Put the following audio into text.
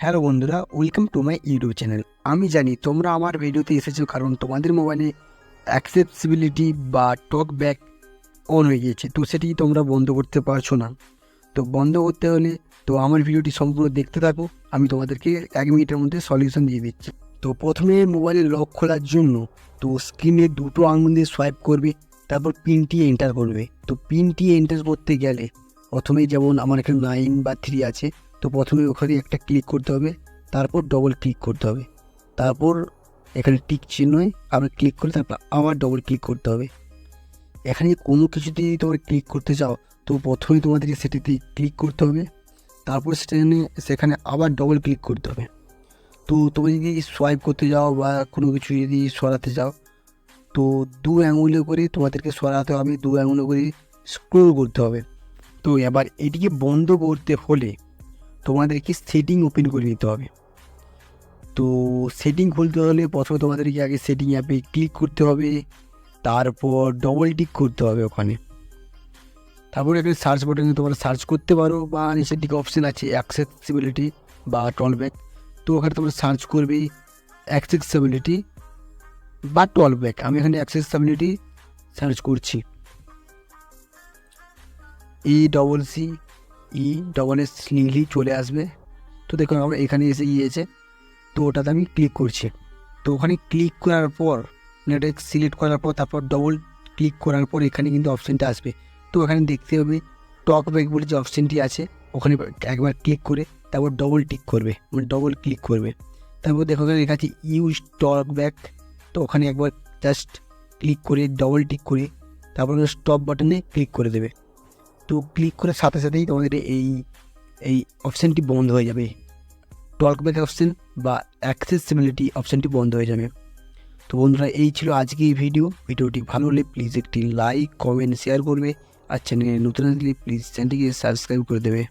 Hello বন্ধুরা, welcome to my YouTube channel. আমি জানি তোমরা আমার ভিডিওতে এসেছো কারণ তোমাদের মোবাইলে অ্যাক্সেসিবিলিটি বা টকব্যাক অন হয়ে গিয়েছে, তো সেটি তোমরা বন্ধ করতে পারছো না। তো বন্ধ করতে হলে তো আমার ভিডিওটি সম্পূর্ণ দেখতে থাকো, আমি তোমাদেরকে 1 মিনিটের মধ্যে সলিউশন দিয়ে দিচ্ছি। তো প্রথমে মোবাইলের লক খোলার জন্য তো স্ক্রিনে দুটো আঙুল দিয়ে সোয়াইপ করবে, তারপর পিনটি এন্টার করবে। তো পিনটি এন্টার করতে গেলে প্রথমে যেমন আমার এখানে 9 বা 3 আছে, তো প্রথমে ওখানে একটা ক্লিক করতে হবে, তারপর ডবল ক্লিক করতে হবে, তারপর এখানে টিক চিহ্নয় আবার ক্লিক করে তারপর আবার ডবল ক্লিক করতে হবে। এখানে কোনো কিছুতে যদি তোমরা ক্লিক করতে চাও তো প্রথমে তোমাদেরকে সেটিতে ক্লিক করতে হবে, তারপর সেখানে আবার ডবল ক্লিক করতে হবে। তো তুমি যদি সোয়াইপ করতে যাও বা কোনো কিছু যদি সরাতে যাও তো 2 আঙুলে করে তোমাদেরকে সরাতে হবে, 2 আঙুলে করে স্ক্রল করতে হবে। তো এবার এটিকে বন্ধ করতে হলে তোমাদেরকে সেটিং ওপেন করে নিতে হবে। তো সেটিং খুলতে হলে প্রথমে তোমাদেরকে আগে সেটিং অ্যাপে ক্লিক করতে হবে, তারপর ডবল টিক করতে হবে ওখানে, তারপর এখানে সার্চ বাটনে তোমরা সার্চ করতে পারো বা নিচের দিকে অপশান আছে অ্যাক্সেসিবিলিটি বা টলব্যাক, তো ওখানে তোমরা সার্চ করবে অ্যাক্সেসিবিলিটি বা টলব্যাক। আমি এখানে অ্যাক্সেসিবিলিটি সার্চ করছি, ECCESS লিখলেই চলে আসবে। তো দেখুন আমরা এখানে এসে গিয়েছে, তো ওটাতে আমি ক্লিক করছি। তো ওখানে ক্লিক করার পর এটা সিলেক্ট করার পর তারপর ডবল ক্লিক করার পর এখানে কিন্তু অপশানটা আসবে। তো এখানে দেখতে হবে টকব্যাক বলে যে অপশানটি আছে, ওখানে একবার ক্লিক করে তারপর ডবল টিক করবে, মানে ডবল ক্লিক করবে। তারপর দেখো লেখা আছে ইউজ টকব্যাক, তো ওখানে একবার জাস্ট ক্লিক করে ডবল টিক করে তারপর স্টপ বাটনে ক্লিক করে দেবে। তো ক্লিক করার সাথে সাথেই তোমাদের এই অপশানটি বন্ধ হয়ে যাবে, টকব্যাক অপশান বা অ্যাক্সেসিবিলিটি অপশানটি বন্ধ হয়ে যাবে। তো বন্ধুরা, এই ছিল আজকে এই ভিডিওটি ভালো হলে প্লিজ একটি লাইক, কমেন্ট, শেয়ার করবে, আর চ্যানেলে নতুন আসলে প্লিজ চ্যানেলটিকে সাবস্ক্রাইব করে দেবে।